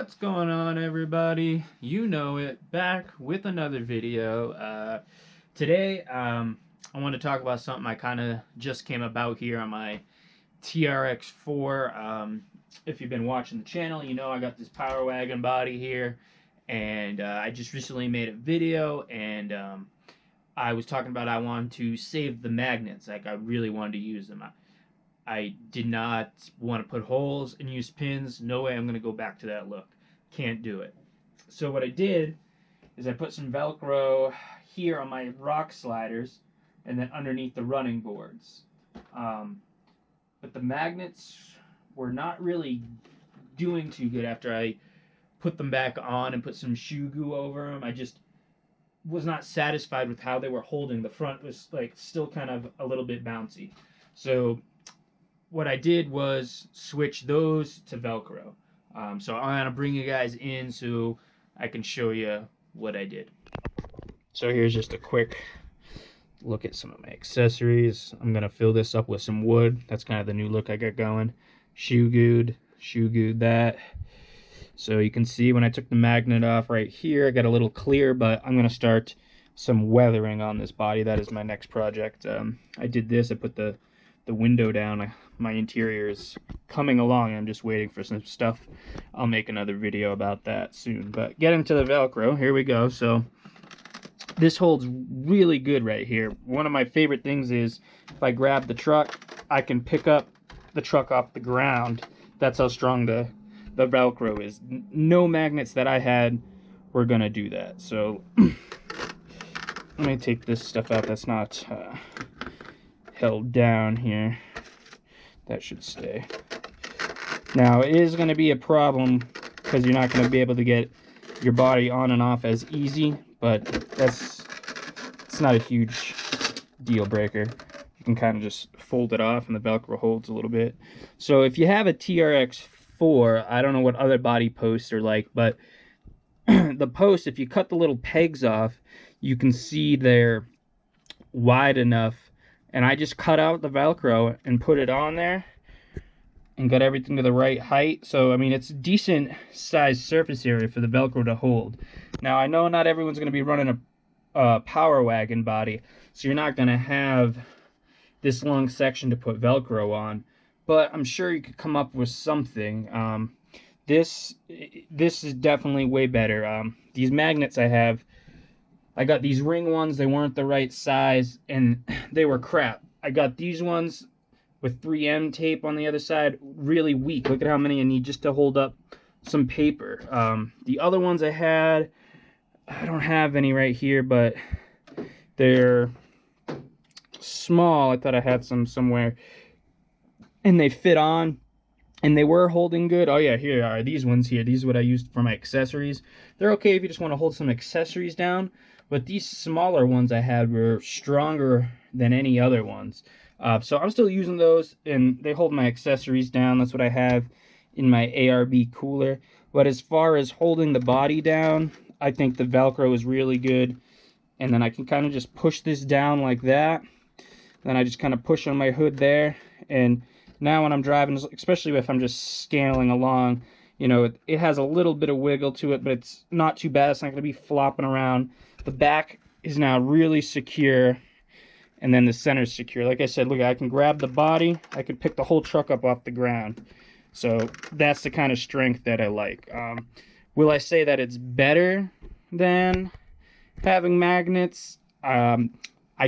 What's going on, everybody? You know it, back with another video. Today I want to talk about something I kind of just came about here on my Trx4. If you've been watching the channel, you know I got this power wagon body here, and I just recently made a video, and I was talking about I wanted to save the magnets. Like, I really wanted to use them. I did not want to put holes and use pins. No way I'm going to go back to that look. Can't do it. So what I did is I put some Velcro here on my rock sliders and then underneath the running boards. But the magnets were not really doing too good after I put them back on and put some shoe goo over them. I just was not satisfied with how they were holding. The front was like still kind of a little bit bouncy. So what I did was switch those to Velcro. So I'm going to bring you guys in so I can show you what I did. So here's just a quick look at some of my accessories. I'm going to fill this up with some wood. That's kind of the new look I got going. Shoe gooed that. So you can see when I took the magnet off right here, I got a little clear, but I'm going to start some weathering on this body. That is my next project. I did this. I put the window down. My interior is coming along. I'm just waiting for some stuff. I'll make another video about that soon. But getting to the Velcro, here we go. So this holds really good right here. One of my favorite things is if I grab the truck, I can pick up the truck off the ground. That's how strong the Velcro is. No magnets that I had were gonna do that. So let me take this stuff out that's not held down here. That should stay. Now it is going to be a problem because you're not going to be able to get your body on and off as easy, but it's not a huge deal breaker. You can kind of just fold it off and the Velcro holds a little bit. So if you have a Trx4, I don't know what other body posts are like, but the posts, if you cut the little pegs off, you can see they're wide enough. And I just cut out the Velcro and put it on there and got everything to the right height. So, I mean, it's a decent sized surface area for the Velcro to hold. Now, I know not everyone's going to be running a power wagon body, so you're not going to have this long section to put Velcro on. But I'm sure you could come up with something. This is definitely way better. These magnets I got these ring ones. They weren't the right size and they were crap. I got these ones with 3M tape on the other side, really weak. Look at how many I need just to hold up some paper. The other ones I had, I don't have any right here, but they're small. I thought I had some somewhere. And they fit on and they were holding good. Oh yeah, here are these ones here. These are what I used for my accessories. They're okay if you just want to hold some accessories down. But these smaller ones I had were stronger than any other ones. So I'm still using those, and they hold my accessories down. That's what I have in my ARB cooler. But as far as holding the body down, I think the Velcro is really good. And then I can kind of just push this down like that. Then I just kind of push on my hood there. And now when I'm driving, especially if I'm just scaling along, you know, it has a little bit of wiggle to it, but it's not too bad. It's not going to be flopping around. The back is now really secure, and then the center is secure. Like I said, look, I can grab the body. I could pick the whole truck up off the ground. So that's the kind of strength that I like. Will I say that it's better than having magnets? I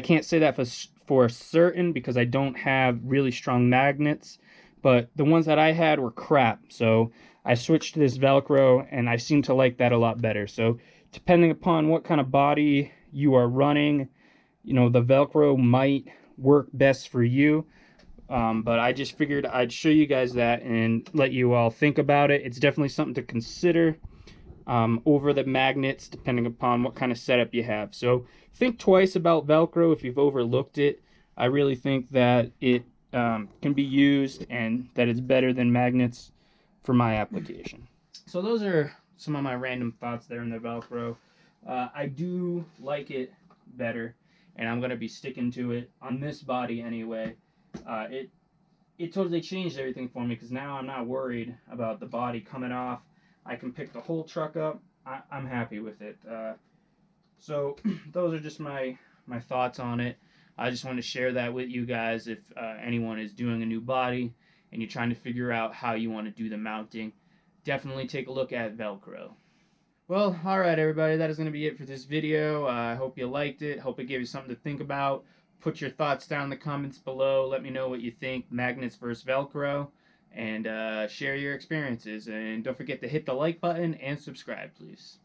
can't say that for certain because I don't have really strong magnets, but the ones that I had were crap. So I switched to this Velcro, and I seem to like that a lot better. So depending upon what kind of body you are running, you know, the Velcro might work best for you. But I just figured I'd show you guys that and let you all think about it. It's definitely something to consider over the magnets, depending upon what kind of setup you have. So think twice about Velcro if you've overlooked it. I really think that it can be used and that it's better than magnets for my application. So those are some of my random thoughts there in the Velcro. I do like it better, and I'm going to be sticking to it on this body anyway. It totally changed everything for me because now I'm not worried about the body coming off. I can pick the whole truck up. I'm happy with it. So those are just my thoughts on it. I just want to share that with you guys. If anyone is doing a new body and you're trying to figure out how you want to do the mounting, definitely take a look at Velcro. Well, alright everybody, that is going to be it for this video. I hope you liked it. Hope it gave you something to think about. Put your thoughts down in the comments below. Let me know what you think, magnets versus Velcro. And share your experiences. And don't forget to hit the like button and subscribe, please.